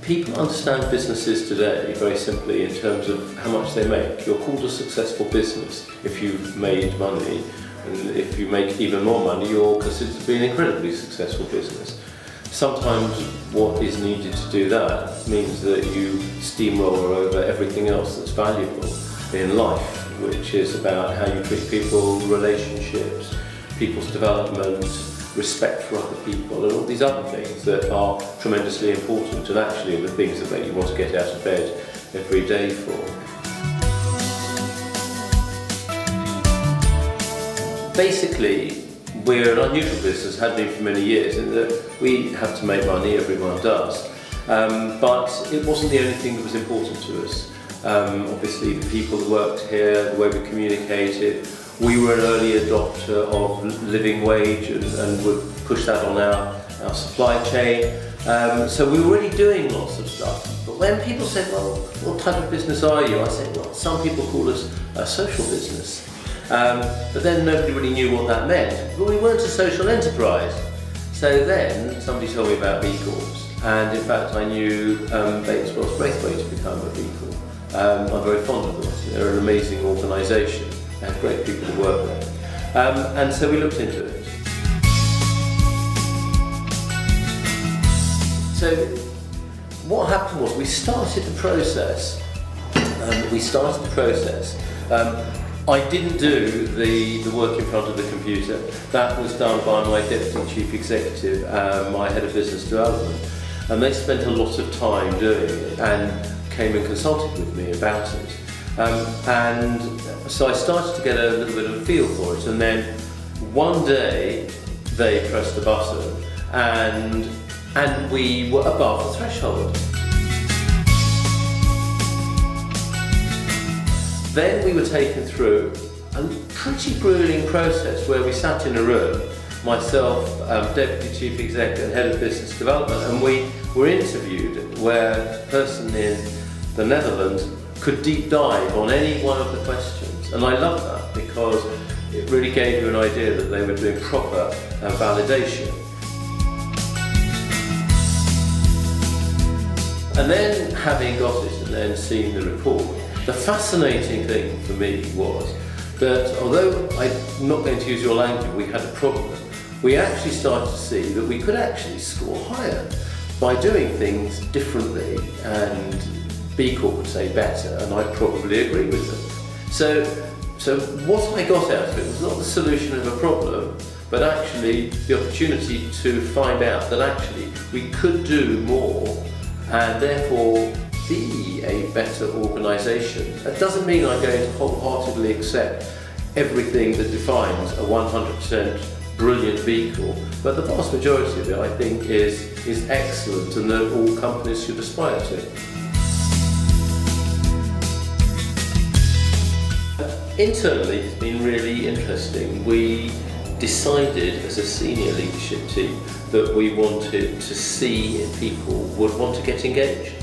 People understand businesses today very simply in terms of how much they make. You're called a successful business if you've made money, and if you make even more money, you're considered to be an incredibly successful business. Sometimes what is needed to do that means that you steamroller over everything else that's valuable in life, which is about how you treat people, relationships, people's development, respect for other people, and all these other things that are tremendously important, and actually the things that make you want to get out of bed every day for. Basically, we're an unusual business, had been for many years, in that we have to make money, everyone does, but it wasn't the only thing that was important to us. Obviously the people that worked here, the way we communicated, we were an early adopter of living wage and would push that on our supply chain. So we were really doing lots of stuff. But when people said, well, what type of business are you? I said, well, some people call us a social business. But then nobody really knew what that meant. But we weren't a social enterprise. So then somebody told me about B Corps. And in fact, I knew Bateswell's Braithwaite to become a B Corp. I'm very fond of them. They're an amazing organisation. They have great people to work with. And so we looked into it. So what happened was we started the process. I didn't do the work in front of the computer. That was done by my Deputy Chief Executive, my Head of Business Development. And they spent a lot of time doing it and came and consulted with me about it. And so I started to get a little bit of a feel for it, and then one day they pressed the button and we were above the threshold. Then we were taken through a pretty grueling process where we sat in a room, myself, Deputy Chief Executive and Head of Business Development, and we were interviewed where a person in the Netherlands could deep dive on any one of the questions. And I love that because it really gave you an idea that they were doing proper validation. And then having got it and then seeing the report, the fascinating thing for me was that although I'm not going to use your language, we had a problem, we actually started to see that we could actually score higher by doing things differently, and B Corp would say better, and I'd probably agree with them. So what I got out of it was not the solution of a problem, but actually the opportunity to find out that actually we could do more and therefore be a better organisation. That doesn't mean I'm going to wholeheartedly accept everything that defines a 100% brilliant B Corp, but the vast majority of it I think is excellent and that all companies should aspire to. Internally, it's been really interesting. We decided as a senior leadership team that we wanted to see if people would want to get engaged.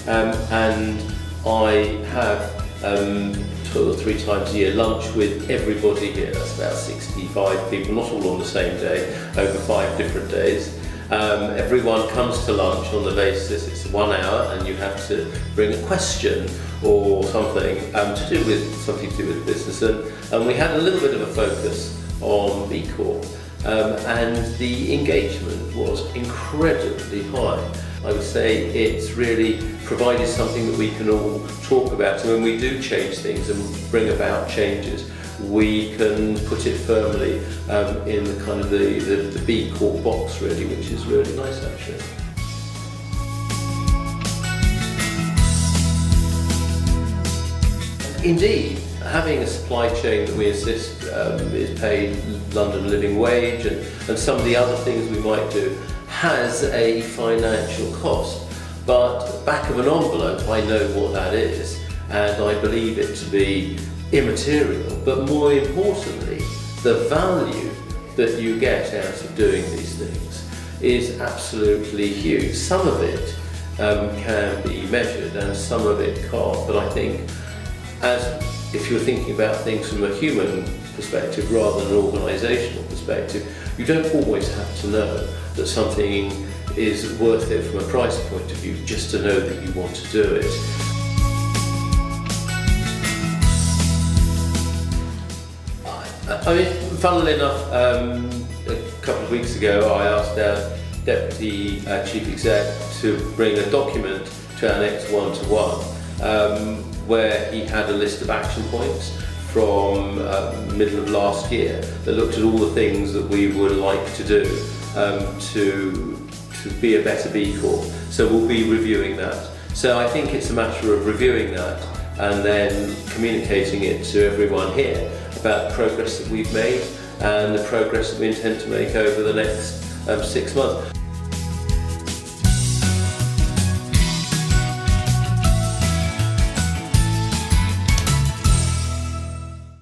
And I have 2 or 3 times a year lunch with everybody here. That's about 65 people, not all on the same day, over 5 different days. Everyone comes to lunch on the basis it's 1 hour and you have to bring a question or something to do with business. And we had a little bit of a focus on B Corp, and the engagement was incredibly high. I would say it's really provided something that we can all talk about, and when we do change things and bring about changes, we can put it firmly in the kind of the B Corp box really, which is really nice actually. Indeed, having a supply chain that we insist is paid London living wage and some of the other things we might do has a financial cost, but back of an envelope I know what that is and I believe it to be immaterial, but more importantly the value that you get out of doing these things is absolutely huge. Some of it can be measured and some of it can't, but I think if you're thinking about things from a human perspective rather than an organisational perspective, you don't always have to know that something is worth it from a price point of view, just to know that you want to do it. I mean, funnily enough, a couple of weeks ago I asked our Deputy Chief Exec to bring a document to our next one-to-one where he had a list of action points from middle of last year that looked at all the things that we would like to do to be a better B Corp. So we'll be reviewing that. So I think it's a matter of reviewing that and then communicating it to everyone here about the progress that we've made and the progress that we intend to make over the next 6 months.